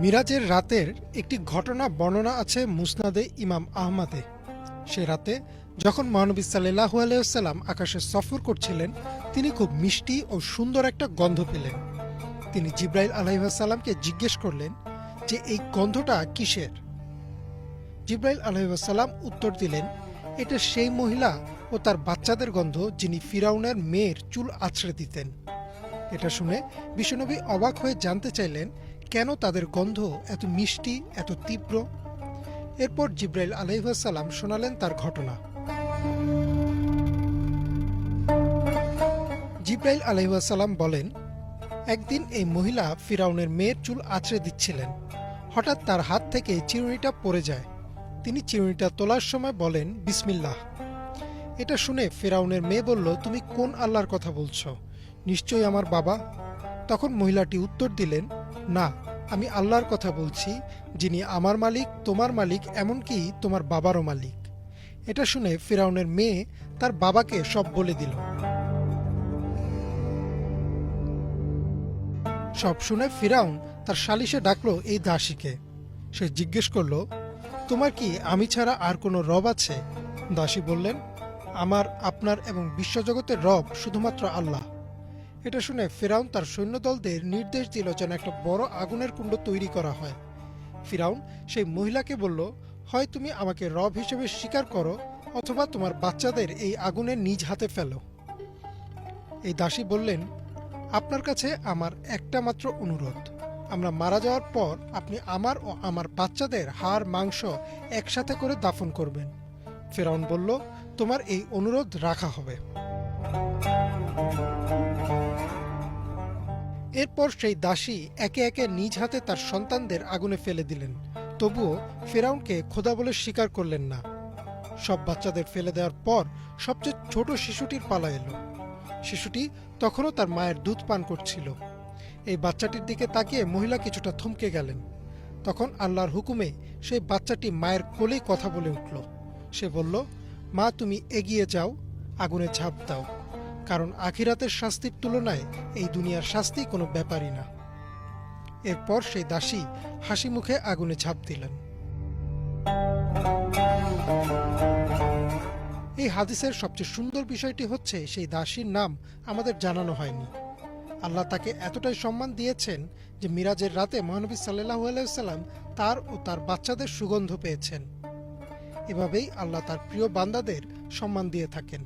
মিরাজের রাতের একটি ঘটনা বর্ণনা আছে মুসনাদে ইমাম আহমদে। সে রাতে যখন মহানবী সাল্লাল্লাহু আলাইহি ওয়াসাল্লাম আকাশে সফর করছিলেন, তিনি খুব মিষ্টি ও সুন্দর একটা গন্ধ পেলেন। তিনি জিব্রাইল আলাইহিস সালামকে জিজ্ঞেস করলেন যে এই গন্ধটা কিসের। জিব্রাইল আলাইহিস সালাম উত্তর দিলেন, এটা সেই মহিলা ও তার বাচ্চাদের গন্ধ যিনি ফিরাউনের মেয়ের চুল আছড়ে দিতেন। এটা শুনে বিশ্বনবী অবাক হয়ে জানতে চাইলেন কেন তাদের গন্ধ এত মিষ্টি, এত তীব্র। এরপর জিব্রাইল আলাইহিস সালাম শোনালেন তার ঘটনা। জিব্রাইল আলাইহিস সালাম বলেন, একদিন এই মহিলা ফিরাউনের মেয়ের চুল আছড়ে দিচ্ছিলেন। হঠাৎ তার হাত থেকে চিরুনিটা পড়ে যায়। তিনি চিরুনিটা তোলার সময় বলেন, বিসমিল্লাহ। এটা শুনে ফিরাউনের মেয়ে বলল, তুমি কোন আল্লাহর কথা বলছো? নিশ্চয়ই আমার বাবা। তখন মহিলাটি উত্তর দিলেন, না, আমি আল্লাহর কথা বলছি, যিনি আমার মালিক, তোমার মালিক, এমনকি তোমার বাবারও মালিক। এটা শুনে ফিরাউনের মেয়ে তার বাবাকে সব বলে দিল। সব শুনে ফিরাউন তার সালিশে ডাকলো এই দাসীকে। সে জিজ্ঞেস করল, তোমার কি আমি ছাড়া আর কোনো রব আছে? দাসী বললেন, আমার, আপনার এবং বিশ্বজগতের রব শুধুমাত্র আল্লাহ। এটা শুনে ফিরাউন তার সৈন্যদলদের নির্দেশ দিল যেন একটা বড় আগুনের কুণ্ড তৈরি করা হয়। ফিরাউন সেই মহিলাকে বলল, হয় তুমি আমাকে রব হিসেবে স্বীকার করো, অথবা তোমার বাচ্চাদের এই আগুনে নিজ হাতে ফেলো। এই দাসী বললেন, আপনার কাছে আমার একটা মাত্র অনুরোধ, আমরা মারা যাওয়ার পর আপনি আমার ও আমার বাচ্চাদের হাড় মাংস একসাথে করে দাফন করবেন। ফিরাউন বলল, তোমার এই অনুরোধ রাখা হবে। এরপর সেই দাসী একে একে নিজ হাতে তার সন্তানদের আগুনে ফেলে দিলেন। তবুও ফিরাউনকে খোদা বলে স্বীকার করলেন না। সব বাচ্চাদের ফেলে দেওয়ার পর সবচেয়ে ছোট শিশুটির পালা এলো। শিশুটি তখনও তার মায়ের দুধ পান করছিল। এই বাচ্চাটির দিকে তাকিয়ে মহিলা কিছুটা থমকে গেলেন। তখন আল্লাহর হুকুমে সেই বাচ্চাটি মায়ের কোলেই কথা বলে উঠল। সে বলল, মা, তুমি এগিয়ে যাও, আগুনে ঝাঁপ দাও, কারণ আখিরাতের শাস্তির তুলনায় এই দুনিয়ার শাস্তি কোনো ব্যাপারই না। এরপর সেই দাসী হাসি মুখে আগুনে ঝাঁপ দিলেন। এই হাদিসের সবচেয়ে সুন্দর বিষয়টি হচ্ছে সেই দাসীর নাম আমাদের জানানো হয়নি। আল্লাহ তাকে এতটাই সম্মান দিয়েছেন যে মিরাজের রাতে মহানবী সাল্লাল্লাহু আলাইহি ওয়াসাল্লাম তার ও তার বাচ্চাদের সুগন্ধ পেয়েছেন। এভাবেই আল্লাহ তার প্রিয় বান্দাদের সম্মান দিয়ে থাকেন।